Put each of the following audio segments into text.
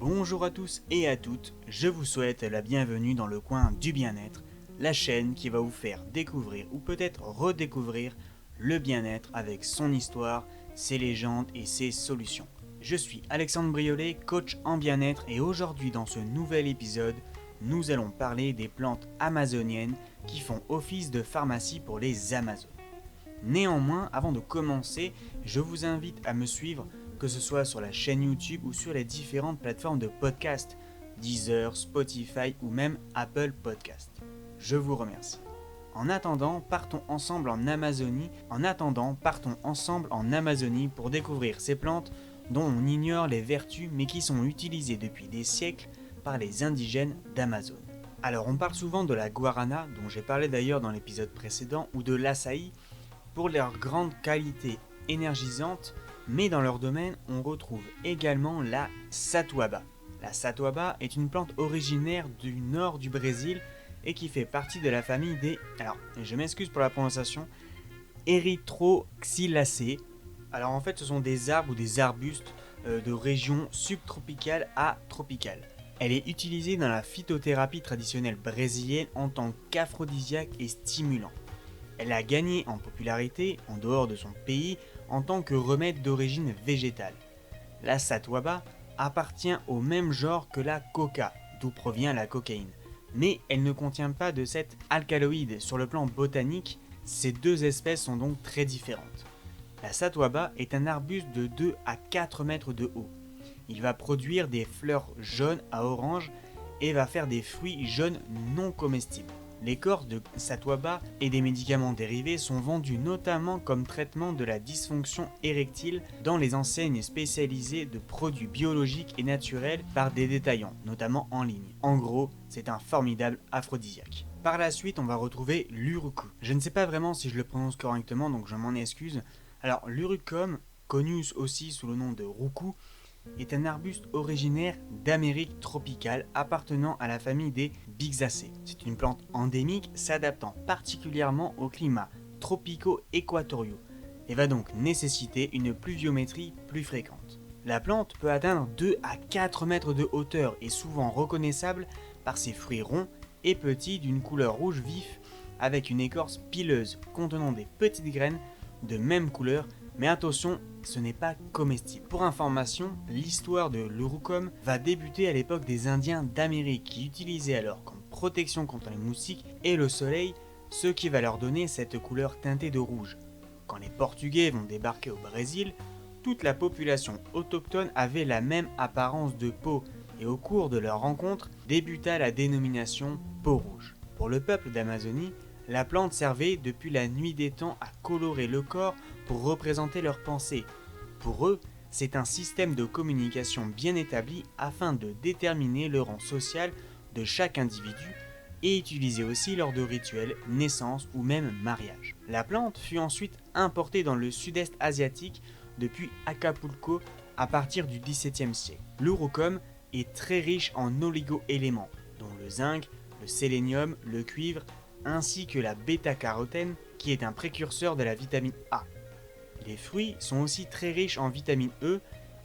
Bonjour à tous et à toutes, je vous souhaite la bienvenue dans le coin du bien-être, la chaîne qui va vous faire découvrir ou peut-être redécouvrir le bien-être avec son histoire, ses légendes et ses solutions. Je suis Alexandre Briolet, coach en bien-être et aujourd'hui dans ce nouvel épisode, nous allons parler des plantes amazoniennes qui font office de pharmacie pour les Amazones. Néanmoins, avant de commencer, je vous invite à me suivre que ce soit sur la chaîne YouTube ou sur les différentes plateformes de podcast, Deezer, Spotify ou même Apple Podcast. Je vous remercie. En attendant, partons ensemble en Amazonie pour découvrir ces plantes dont on ignore les vertus mais qui sont utilisées depuis des siècles par les indigènes d'Amazone. Alors on parle souvent de la guarana, dont j'ai parlé d'ailleurs dans l'épisode précédent, ou de l'açaï, pour leur grande qualité énergisante, mais dans leur domaine, on retrouve également la satuaba. La satuaba est une plante originaire du nord du Brésil et qui fait partie de la famille des, alors je m'excuse pour la prononciation, Erythroxylacées. Alors en fait ce sont des arbres ou des arbustes de régions subtropicales à tropicales. Elle est utilisée dans la phytothérapie traditionnelle brésilienne en tant qu'aphrodisiaque et stimulant. Elle a gagné en popularité en dehors de son pays en tant que remède d'origine végétale. La satuaba appartient au même genre que la coca, d'où provient la cocaïne. Mais elle ne contient pas de cet alcaloïde. Sur le plan botanique, ces deux espèces sont donc très différentes. La satuaba est un arbuste de 2 à 4 mètres de haut. Il va produire des fleurs jaunes à orange et va faire des fruits jaunes non comestibles. L'écorce de satuaba et des médicaments dérivés sont vendus notamment comme traitement de la dysfonction érectile dans les enseignes spécialisées de produits biologiques et naturels par des détaillants, notamment en ligne. En gros, c'est un formidable aphrodisiaque. Par la suite, on va retrouver l'urucum. Je ne sais pas vraiment si je le prononce correctement, donc je m'en excuse. Alors, l'urucum, connu aussi sous le nom de roucou, est un arbuste originaire d'Amérique tropicale appartenant à la famille des Bixacées. C'est une plante endémique s'adaptant particulièrement aux climats tropicaux-équatoriaux et va donc nécessiter une pluviométrie plus fréquente. La plante peut atteindre 2 à 4 mètres de hauteur et souvent reconnaissable par ses fruits ronds et petits d'une couleur rouge vif avec une écorce pileuse contenant des petites graines de même couleur. Mais attention, ce n'est pas comestible. Pour information, l'histoire de l'urucum va débuter à l'époque des Indiens d'Amérique qui utilisaient alors comme protection contre les moustiques et le soleil, ce qui va leur donner cette couleur teintée de rouge. Quand les Portugais vont débarquer au Brésil, toute la population autochtone avait la même apparence de peau et au cours de leur rencontre débuta la dénomination peau rouge. Pour le peuple d'Amazonie, la plante servait depuis la nuit des temps à colorer le corps pour représenter leurs pensées. Pour eux, c'est un système de communication bien établi afin de déterminer le rang social de chaque individu et utilisé aussi lors de rituels, naissances ou même mariage. La plante fut ensuite importée dans le sud-est asiatique depuis Acapulco à partir du XVIIe siècle. L'urucum est très riche en oligo-éléments, dont le zinc, le sélénium, le cuivre, ainsi que la bêta-carotène qui est un précurseur de la vitamine A. Les fruits sont aussi très riches en vitamine E,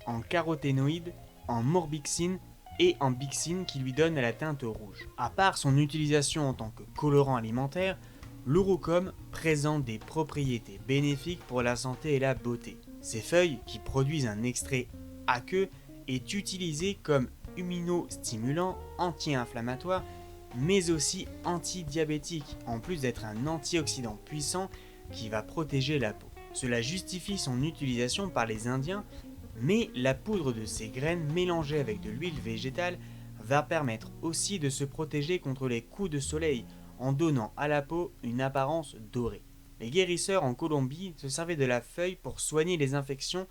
en caroténoïdes, en morbixine et en bixine qui lui donnent la teinte rouge. À part son utilisation en tant que colorant alimentaire, l'urucum présente des propriétés bénéfiques pour la santé et la beauté. Ses feuilles, qui produisent un extrait aqueux, est utilisé comme immunostimulant, anti-inflammatoire, mais aussi antidiabétique, en plus d'être un antioxydant puissant qui va protéger la peau. Cela justifie son utilisation par les Indiens, mais la poudre de ces graines mélangée avec de l'huile végétale va permettre aussi de se protéger contre les coups de soleil en donnant à la peau une apparence dorée. Les guérisseurs en Colombie se servaient de la feuille pour soigner les infections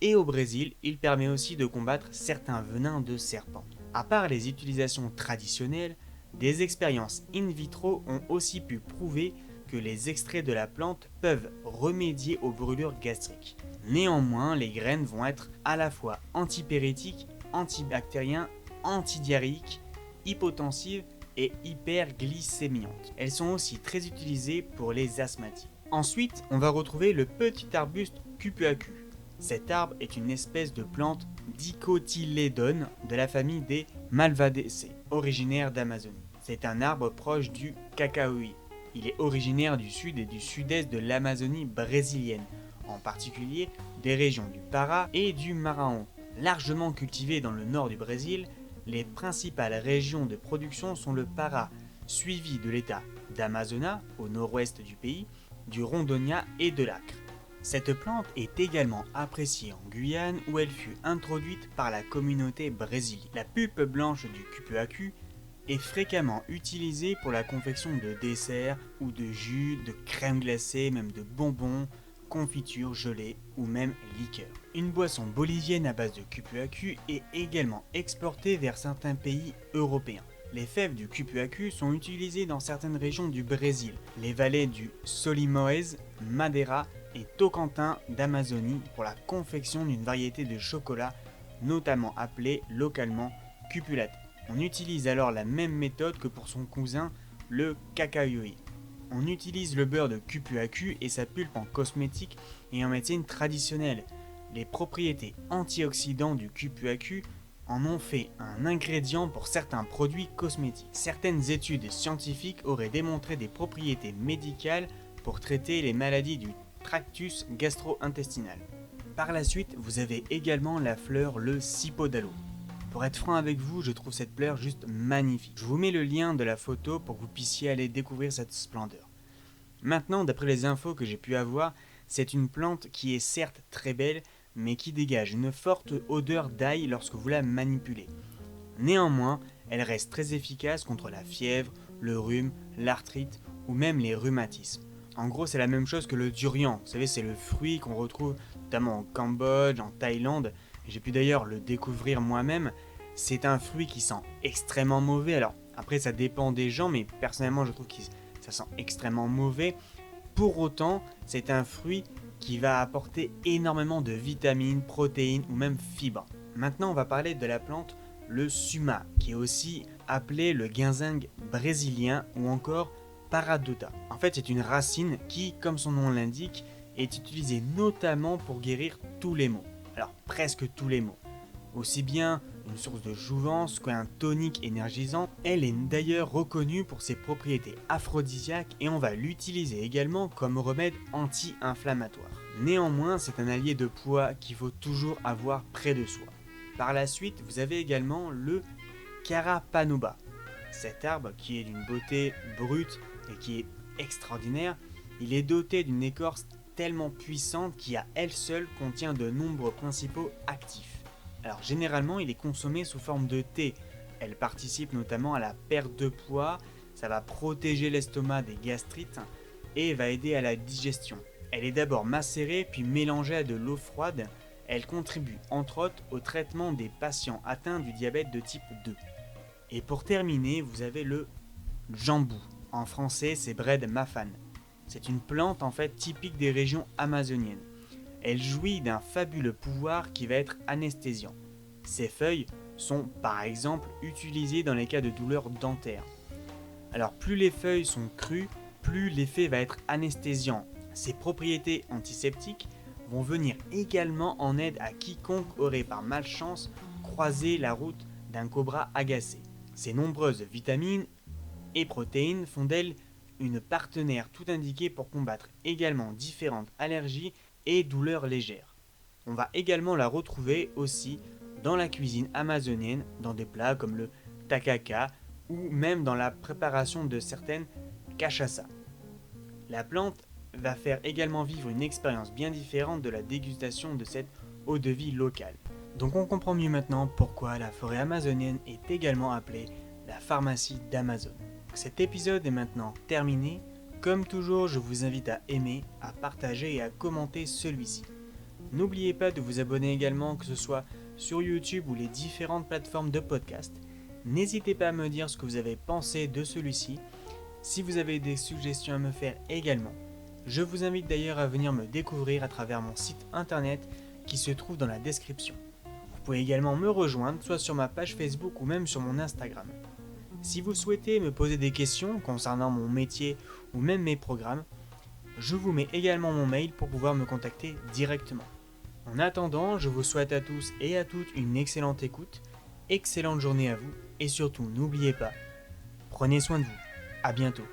et au Brésil, il permet aussi de combattre certains venins de serpents. À part les utilisations traditionnelles, des expériences in vitro ont aussi pu prouver que les extraits de la plante peuvent remédier aux brûlures gastriques. Néanmoins, les graines vont être à la fois antipyrétiques, antibactériens, antidiarrhéiques, hypotensives et hyperglycémiantes. Elles sont aussi très utilisées pour les asthmatiques. Ensuite, on va retrouver le petit arbuste cupuacu. Cet arbre est une espèce de plante dicotylédone de la famille des Malvaceae, originaire d'Amazonie. C'est un arbre proche du cacaoï. Il est originaire du sud et du sud-est de l'Amazonie brésilienne, en particulier des régions du Pará et du Maranhão. Largement cultivé dans le nord du Brésil, les principales régions de production sont le Pará, suivi de l'état d'Amazonas au nord-ouest du pays, du Rondônia et de l'Acre. Cette plante est également appréciée en Guyane où elle fut introduite par la communauté brésilienne. La pulpe blanche du cupuaçu est fréquemment utilisée pour la confection de desserts ou de jus, de crème glacée, même de bonbons, confitures, gelées ou même liqueurs. Une boisson bolivienne à base de cupuaçu est également exportée vers certains pays européens. Les fèves du cupuaçu sont utilisées dans certaines régions du Brésil, les vallées du Solimões, Madeira et Tocantins d'Amazonie pour la confection d'une variété de chocolat, notamment appelée localement cupulaté. On utilise alors la même méthode que pour son cousin, le cacaoï. On utilise le beurre de cupuaçu et sa pulpe en cosmétique et en médecine traditionnelle. Les propriétés antioxydantes du cupuaçu en ont fait un ingrédient pour certains produits cosmétiques. Certaines études scientifiques auraient démontré des propriétés médicales pour traiter les maladies du tractus gastro-intestinal. Par la suite, vous avez également la fleur le cipodalo. Pour être franc avec vous, je trouve cette fleur juste magnifique. Je vous mets le lien de la photo pour que vous puissiez aller découvrir cette splendeur. Maintenant, d'après les infos que j'ai pu avoir, c'est une plante qui est certes très belle, mais qui dégage une forte odeur d'ail lorsque vous la manipulez. Néanmoins, elle reste très efficace contre la fièvre, le rhume, l'arthrite ou même les rhumatismes. En gros, c'est la même chose que le durian. Vous savez, c'est le fruit qu'on retrouve notamment au Cambodge, en Thaïlande. J'ai pu d'ailleurs le découvrir moi-même. C'est un fruit qui sent extrêmement mauvais. Alors, après, ça dépend des gens, mais personnellement, je trouve que ça sent extrêmement mauvais. Pour autant, c'est un fruit qui va apporter énormément de vitamines, protéines ou même fibres. Maintenant, on va parler de la plante le suma, qui est aussi appelé le ginseng brésilien ou encore Paradota. En fait, c'est une racine qui, comme son nom l'indique, est utilisée notamment pour guérir tous les maux. Alors, presque tous les maux. Aussi bien une source de jouvence qu'un tonique énergisant, elle est d'ailleurs reconnue pour ses propriétés aphrodisiaques et on va l'utiliser également comme remède anti-inflammatoire. Néanmoins, c'est un allié de poids qu'il faut toujours avoir près de soi. Par la suite, vous avez également le Carapanoba. Cet arbre, qui est d'une beauté brute et qui est extraordinaire, il est doté d'une écorce tellement puissante qui à elle seule contient de nombreux principaux actifs. Alors généralement il est consommé sous forme de thé, elle participe notamment à la perte de poids, ça va protéger l'estomac des gastrites et va aider à la digestion. Elle est d'abord macérée puis mélangée à de l'eau froide, elle contribue entre autres au traitement des patients atteints du diabète de type 2. Et pour terminer, vous avez le jambou. En français, c'est Bread Mafan. C'est une plante en fait typique des régions amazoniennes. Elle jouit d'un fabuleux pouvoir qui va être anesthésiant. Ses feuilles sont par exemple utilisées dans les cas de douleurs dentaires. Alors plus les feuilles sont crues, plus l'effet va être anesthésiant. Ses propriétés antiseptiques vont venir également en aide à quiconque aurait par malchance croisé la route d'un cobra agacé. Ses nombreuses vitamines et protéines font d'elle une partenaire tout indiquée pour combattre également différentes allergies et douleurs légères. On va également la retrouver aussi dans la cuisine amazonienne, dans des plats comme le tacacá ou même dans la préparation de certaines cachaças. La plante va faire également vivre une expérience bien différente de la dégustation de cette eau de vie locale. Donc on comprend mieux maintenant pourquoi la forêt amazonienne est également appelée la pharmacie d'Amazon. Cet épisode est maintenant terminé. Comme toujours, je vous invite à aimer, à partager et à commenter celui-ci. N'oubliez pas de vous abonner également, que ce soit sur YouTube ou les différentes plateformes de podcast. N'hésitez pas à me dire ce que vous avez pensé de celui-ci. Si vous avez des suggestions à me faire également, je vous invite d'ailleurs à venir me découvrir à travers mon site internet qui se trouve dans la description. Vous pouvez également me rejoindre soit sur ma page Facebook ou même sur mon Instagram. Si vous souhaitez me poser des questions concernant mon métier ou même mes programmes, je vous mets également mon mail pour pouvoir me contacter directement. En attendant, je vous souhaite à tous et à toutes une excellente écoute, excellente journée à vous, et surtout n'oubliez pas, prenez soin de vous. À bientôt.